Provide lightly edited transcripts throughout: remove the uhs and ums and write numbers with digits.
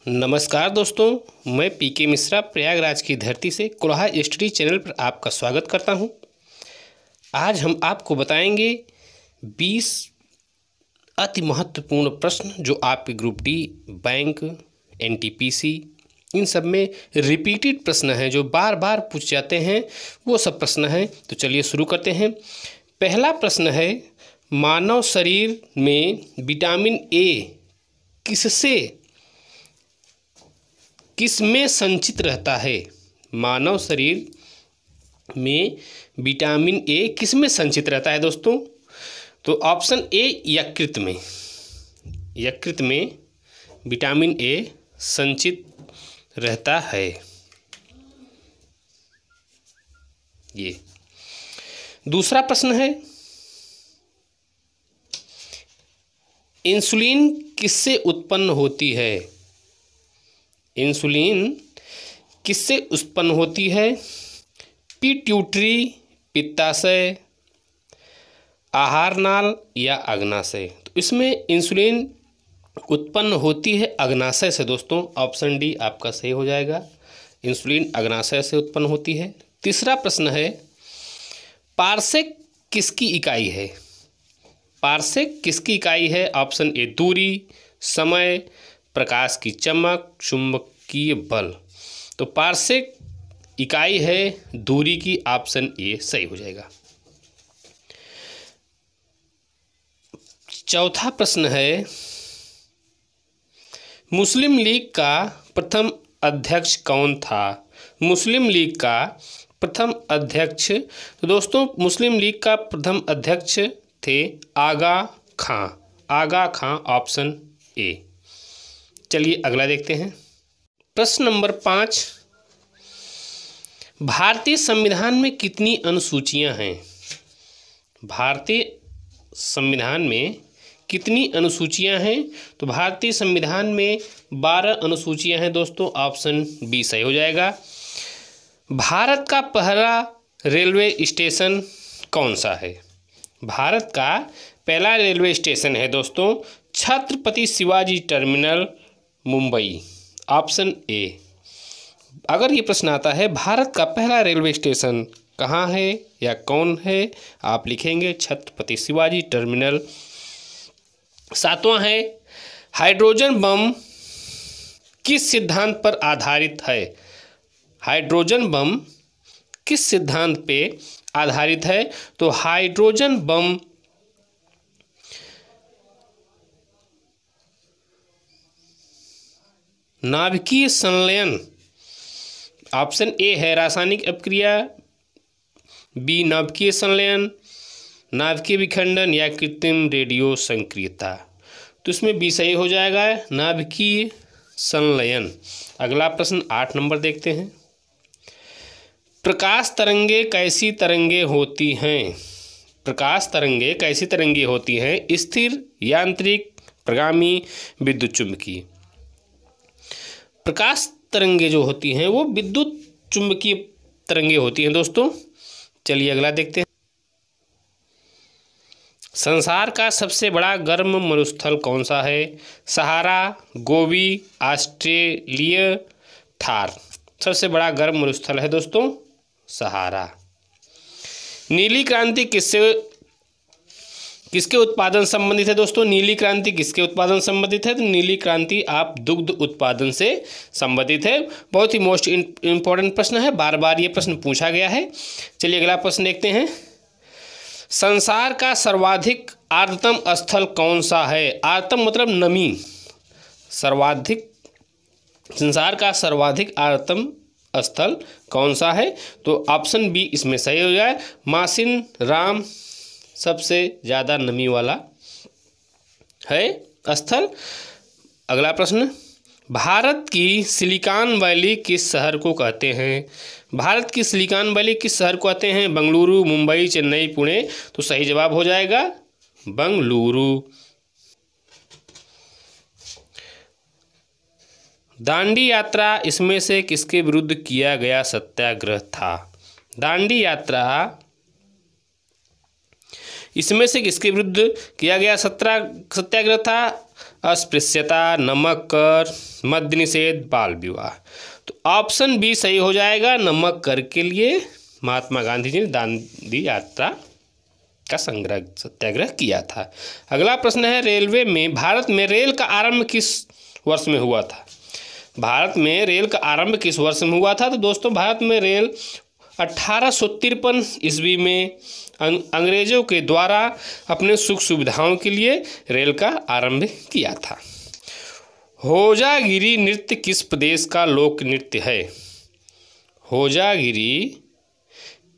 नमस्कार दोस्तों, मैं पीके मिश्रा प्रयागराज की धरती से कुल्हा स्टडी चैनल पर आपका स्वागत करता हूं। आज हम आपको बताएंगे 20 अति महत्वपूर्ण प्रश्न जो आपके ग्रुप डी, बैंक, एनटीपीसी इन सब में रिपीटेड प्रश्न हैं जो बार बार पूछ जाते हैं, वो सब प्रश्न हैं। तो चलिए शुरू करते हैं। पहला प्रश्न है, मानव शरीर में विटामिन ए किसमें संचित रहता है? मानव शरीर में विटामिन ए किसमें संचित रहता है दोस्तों? तो ऑप्शन ए यकृत में विटामिन ए संचित रहता है। ये दूसरा प्रश्न है, इंसुलिन किससे उत्पन्न होती है? इंसुलिन किससे उत्पन्न होती है? पिट्यूटरी, पित्ताशय, आहार नाल या अग्नाशय? तो इसमें इंसुलिन उत्पन्न होती है अग्नाशय से दोस्तों। ऑप्शन डी आपका सही हो जाएगा। इंसुलिन अग्नाशय से उत्पन्न होती है। तीसरा प्रश्न है, पारसेक किसकी इकाई है? पारसेक किसकी इकाई है? ऑप्शन ए दूरी, समय, प्रकाश की चमक, चुंबकीय बल। तो पारसेक इकाई है दूरी की। ऑप्शन ए सही हो जाएगा। चौथा प्रश्न है, मुस्लिम लीग का प्रथम अध्यक्ष कौन था? मुस्लिम लीग का प्रथम अध्यक्ष, तो दोस्तों मुस्लिम लीग का प्रथम अध्यक्ष थे आगा खां। आगा खां ऑप्शन ए। चलिए अगला देखते हैं। प्रश्न नंबर 5, भारतीय संविधान में कितनी अनुसूचियां हैं? भारतीय संविधान में कितनी अनुसूचियां हैं? तो भारतीय संविधान में 12 अनुसूचियां हैं दोस्तों। ऑप्शन बी सही हो जाएगा। भारत का पहला रेलवे स्टेशन कौन सा है? भारत का पहला रेलवे स्टेशन है दोस्तों Chhatrapati Shivaji terminal, Mumbai. Option A. अगर ये प्रश्न आता है भारत का पहला रेलवे स्टेशन कहाँ है या कौन है, आप लिखेंगे छत्रपति शिवाजी टर्मिनल। 7वां है, हाइड्रोजन बम किस सिद्धांत पर आधारित है? हाइड्रोजन बम किस सिद्धांत पे आधारित है? तो हाइड्रोजन बम नाभिकीय संलयन, ऑप्शन ए है रासायनिक अपक्रिया, बी नाभिकीय संलयन, नाभिकीय विखंडन या कृत्रिम रेडियो संक्रियता। तो इसमें बी सही हो जाएगा, नाभिकीय संलयन। अगला प्रश्न 8 नंबर देखते हैं। प्रकाश तरंगे कैसी तरंगे होती हैं? प्रकाश तरंगे कैसी तरंगे होती हैं? स्थिर, यांत्रिक, प्रगामी, विद्युत चुंबकीय। प्रकाश तरंगे जो होती हैं वो विद्युत चुंबकीय तरंगे होती हैं दोस्तों। चलिए अगला देखते हैं। संसार का सबसे बड़ा गर्म मरुस्थल कौन सा है? सहारा, गोबी, ऑस्ट्रेलिया, थार। सबसे बड़ा गर्म मरुस्थल है दोस्तों सहारा। नीली क्रांति किसके उत्पादन संबंधित है दोस्तों? नीली क्रांति किसके उत्पादन संबंधित है? तो नीली क्रांति आप दुग्ध उत्पादन से संबंधित है। बहुत ही मोस्ट इम्पोर्टेंट प्रश्न है, बार बार ये प्रश्न पूछा गया है। चलिए अगला प्रश्न देखते हैं। संसार का सर्वाधिक आर्द्रतम स्थल कौन सा है? आर्द्रतम मतलब नमी। संसार का सर्वाधिक आर्द्रतम स्थल कौन सा है? तो ऑप्शन बी इसमें सही हो जाए, मासिन राम सबसे ज़्यादा नमी वाला है स्थल। अगला प्रश्न, भारत की सिलिकॉन वैली किस शहर को कहते हैं? भारत की सिलिकॉन वैली किस शहर को कहते हैं? बेंगलुरु, मुंबई, चेन्नई, पुणे। तो सही जवाब हो जाएगा बेंगलुरु। दांडी यात्रा इसमें से किसके विरुद्ध किया गया सत्याग्रह था? दांडी यात्रा इसमें से किसके विरुद्ध किया गया सत्याग्रह था? अस्पृश्यता, नमक कर, मद्य निषेध, बाल विवाह। तो ऑप्शन बी सही हो जाएगा। नमक कर के लिए महात्मा गांधी जी ने दांडी यात्रा का सत्याग्रह किया था। अगला प्रश्न है, रेलवे में भारत में रेल का आरंभ किस वर्ष में हुआ था? भारत में रेल का आरंभ किस वर्ष में हुआ था? तो दोस्तों भारत में रेल 1853 ईस्वी में अंग्रेजों के द्वारा अपने सुख सुविधाओं के लिए रेल का आरंभ किया था। होजागिरी नृत्य किस प्रदेश का लोक नृत्य है? होजागिरी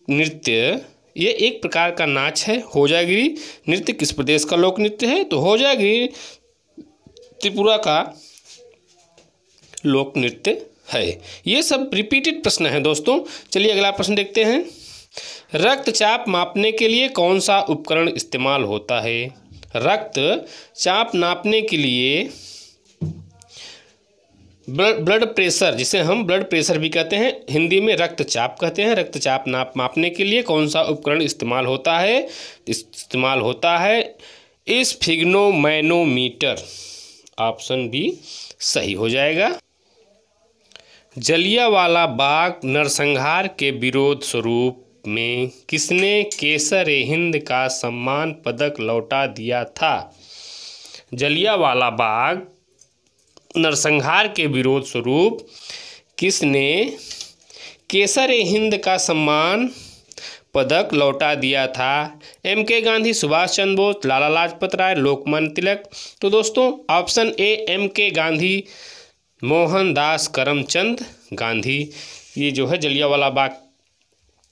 नृत्य ये एक प्रकार का नाच है। होजागिरी नृत्य किस प्रदेश का लोक नृत्य है? तो होजागिरी त्रिपुरा का लोक नृत्य है। ये सब रिपीटेड प्रश्न है दोस्तों। चलिए अगला प्रश्न देखते हैं। रक्तचाप मापने के लिए कौन सा उपकरण इस्तेमाल होता है? रक्तचाप नापने के लिए ब्लड प्रेशर, जिसे हम ब्लड प्रेशर भी कहते हैं, हिंदी में रक्तचाप कहते हैं। रक्तचाप मापने के लिए कौन सा उपकरण इस्तेमाल होता है? इस्तेमाल होता है स्फिग्नोमैनोमीटर। ऑप्शन बी सही हो जाएगा। जलियांवाला बाग नरसंहार के विरोध स्वरूप में किसने केसर-ए-हिंद का सम्मान पदक लौटा दिया था? जलियांवाला बाग नरसंहार के विरोध स्वरूप किसने केसर-ए-हिंद का सम्मान पदक लौटा दिया था? एम.के. गांधी, सुभाष चंद्र बोस, लाला लाजपत राय, लोकमान्य तिलक। तो दोस्तों option A MK. Gandhi, Mohandas Karamchand Gandhi. ये जो है जलियांवाला बाग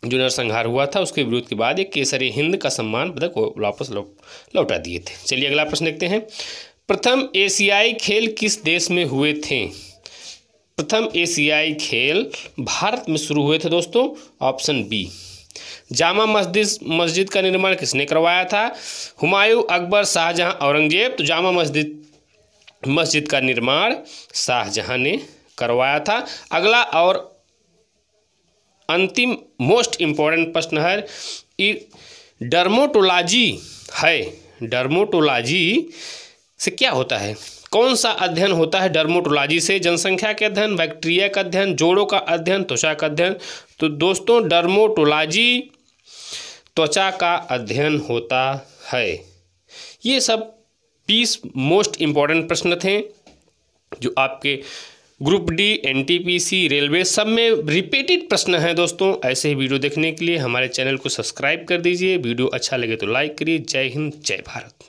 जो नरसंहार हुआ था उसके विरोध के बाद एक केसर-ए-हिंद का सम्मान पदक वापस लौटा दिए थे। चलिए अगला प्रश्न देखते हैं। प्रथम एशियाई खेल किस देश में हुए थे? प्रथम एशियाई खेल भारत में शुरू हुए थे दोस्तों। Option B. जामा मस्जिद का निर्माण किसने करवाया था? हुमायूं, अकबर, शाहजहां, औरंगजेब। तो जामा मस्जिद का निर्माण शाहजहां ने करवाया था। अगला और अंतिम मोस्ट इम्पोर्टेंट प्रश्न है, डर्मेटोलॉजी है। डर्मेटोलॉजी से क्या होता है? कौन सा अध्ययन होता है डर्मेटोलॉजी से? जनसंख्या के अध्ययन, बैक्टीरिया का अध्ययन, जोड़ों का अध्ययन, त्वचा का अध्ययन। तो दोस्तों डर्मेटोलॉजी त्वचा का अध्ययन होता है। ये सब 20 मोस्ट इम्पॉर्टेंट प्रश्न थे जो आपके ग्रुप डी, एनटीपीसी, रेलवे सब में रिपीटेड प्रश्न हैं दोस्तों। ऐसे ही वीडियो देखने के लिए हमारे चैनल को सब्सक्राइब कर दीजिए। वीडियो अच्छा लगे तो लाइक करिए। जय हिंद, जय भारत।